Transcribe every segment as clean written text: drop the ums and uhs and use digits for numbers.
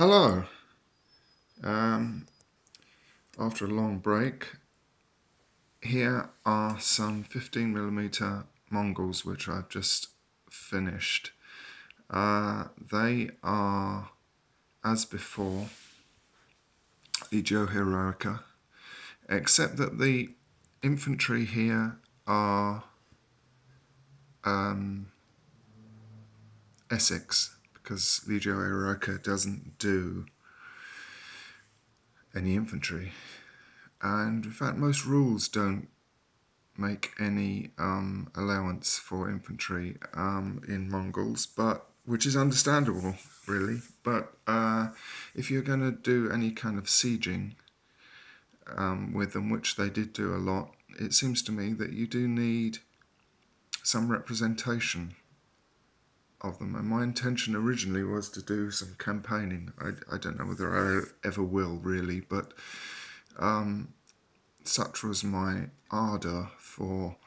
Hello. After a long break, here are some 15mm Mongols which I've just finished. They are, as before, the Joe Heroica, except that the infantry here are Essex, because Legio Heroica doesn't do any infantry, and in fact most rules don't make any allowance for infantry in Mongols, but which is understandable really. But if you're going to do any kind of sieging with them, which they did do a lot, it seems to me that you do need some representation of them. And my intention originally was to do some campaigning. I don't know whether I ever will really, but such was my ardour for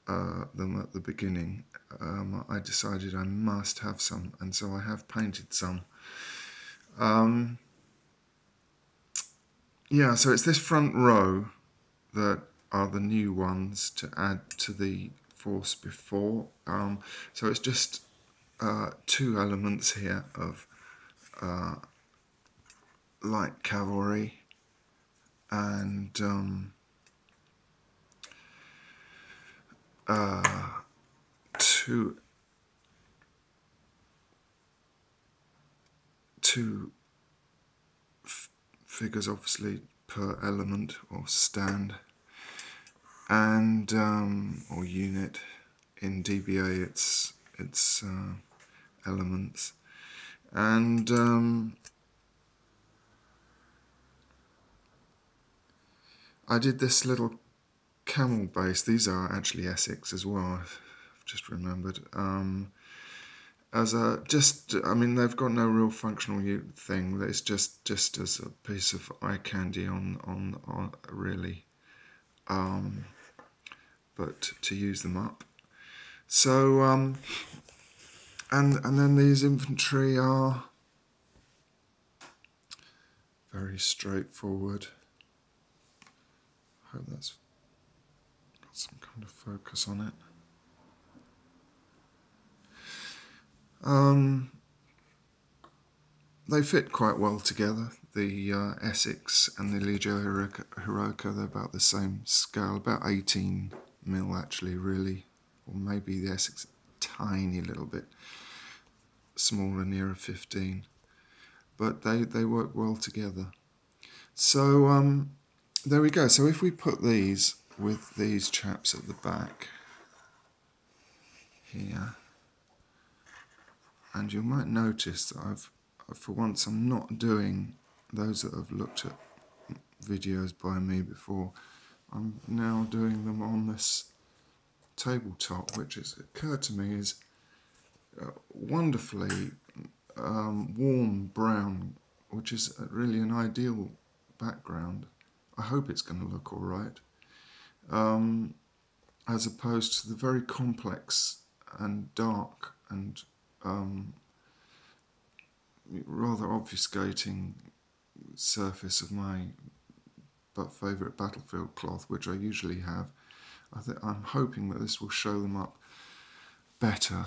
them at the beginning. I decided I must have some, and so I have painted some. Yeah, so it's this front row that are the new ones to add to the force before. So it's just two elements here of light cavalry and two figures obviously per element or stand, and or unit. In DBA it's elements, and I did this little camel base. These are actually Essex as well, I've just remembered. As a I mean, they've got no real functional thing. It's just as a piece of eye candy on really, but to use them up. So and then these infantry are very straightforward. I hope that's got some kind of focus on it. They fit quite well together. The Essex and the Legio Heroica, they're about the same scale, about 18 mil actually, really, or maybe the Essex a tiny little bit smaller, nearer 15, but they work well together. So there we go. So if we put these with these chaps at the back here, and you might notice that for once I'm not doing those that have looked at videos by me before. I'm now doing them on this tabletop, which has occurred to me is wonderfully warm brown, which is really an ideal background. I hope it's going to look all right, as opposed to the very complex and dark and rather obfuscating surface of my favourite battlefield cloth, which I usually have. I'm hoping that this will show them up better.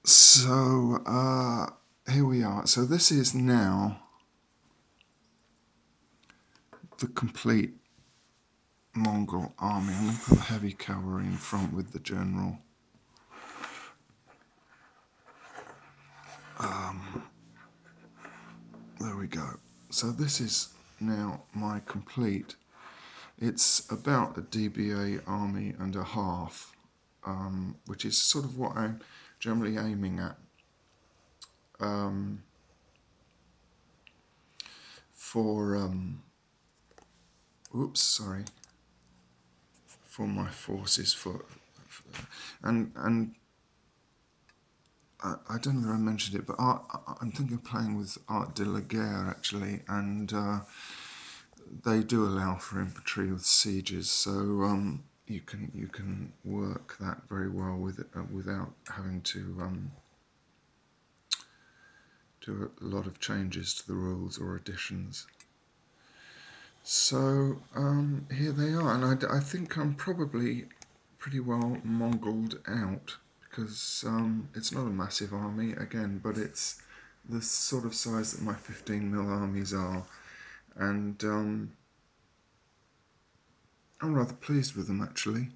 So here we are. So this is now the complete Mongol army. I'm going to put heavy cavalry in front with the general. There we go. So this is now my complete. It's about a DBA army and a half, which is sort of what I'm generally aiming at for for my forces. And I don't know if I mentioned it, but I'm thinking of playing with Art de la Guerre actually, and they do allow for infantry with sieges. So you can work that very well with it, without having to do a lot of changes to the rules or additions. So here they are, and I think I'm probably pretty well Mongoled out, because it's not a massive army again, but it's the sort of size that my 15mm armies are, and I'm rather pleased with them actually.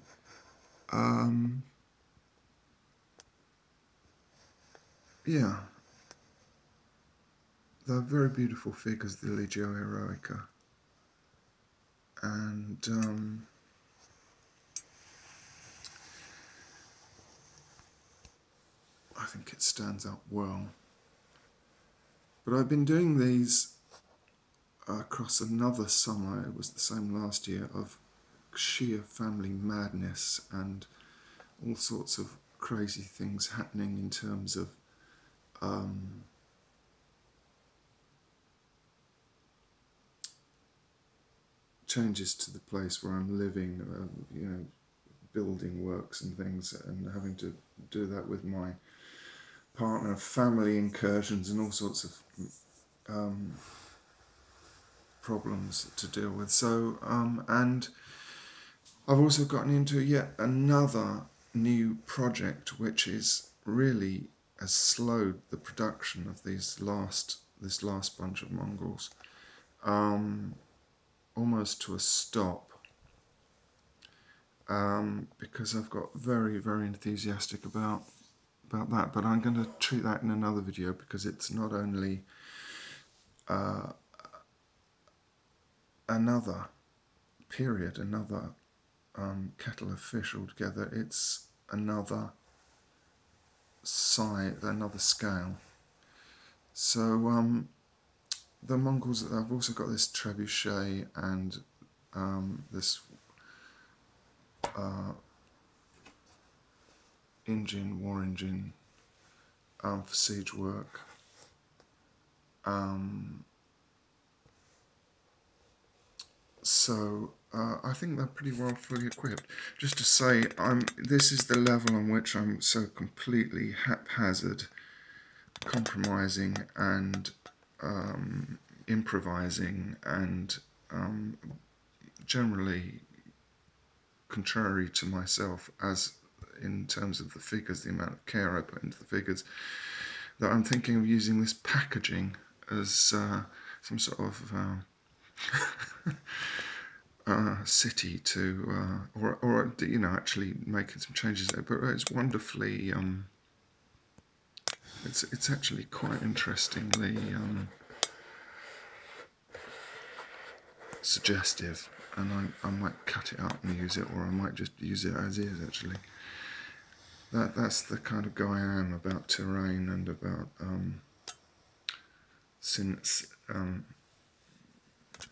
Yeah, they're very beautiful figures, the Legio Heroica, and I think it stands up well. But I've been doing these across another summer, it was the same last year, of sheer family madness and all sorts of crazy things happening in terms of changes to the place where I'm living, you know, building works and things, and having to do that with my partner, family incursions and all sorts of problems to deal with. So and I've also gotten into yet another new project, which is really has slowed the production of this last bunch of Mongols almost to a stop, because I've got very enthusiastic about that. But I'm going to treat that in another video, because it's not only another period, another kettle of fish altogether. It's another size, another scale. So the Mongols, I've also got this trebuchet and this war engine for siege work. So I think they're pretty well fully equipped. Just to say, this is the level on which I'm so completely haphazard, compromising and improvising, and generally contrary to myself, as in terms of the figures, the amount of care I put into the figures, that I'm thinking of using this packaging as some sort of city to, or you know, actually making some changes there. But it's wonderfully, it's actually quite interestingly suggestive, and I might cut it up and use it, or I might just use it as is. Actually, that's the kind of guy I am about terrain and about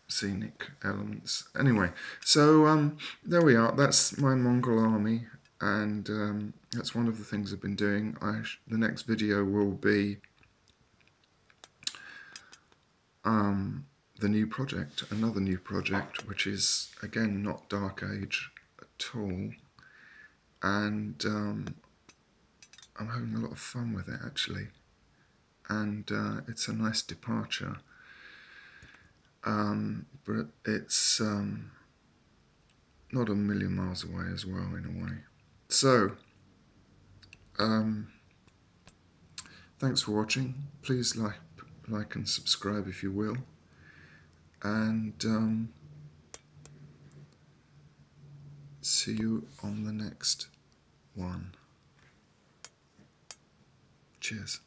scenic elements. Anyway, so there we are. That's my Mongol army, and that's one of the things I've been doing. The next video will be the new project, another new project, which is again not Dark Age at all, and I'm having a lot of fun with it actually, and it's a nice departure, but it's not a million miles away as well in a way. So thanks for watching. Please like and subscribe if you will, and see you on the next one. Cheers.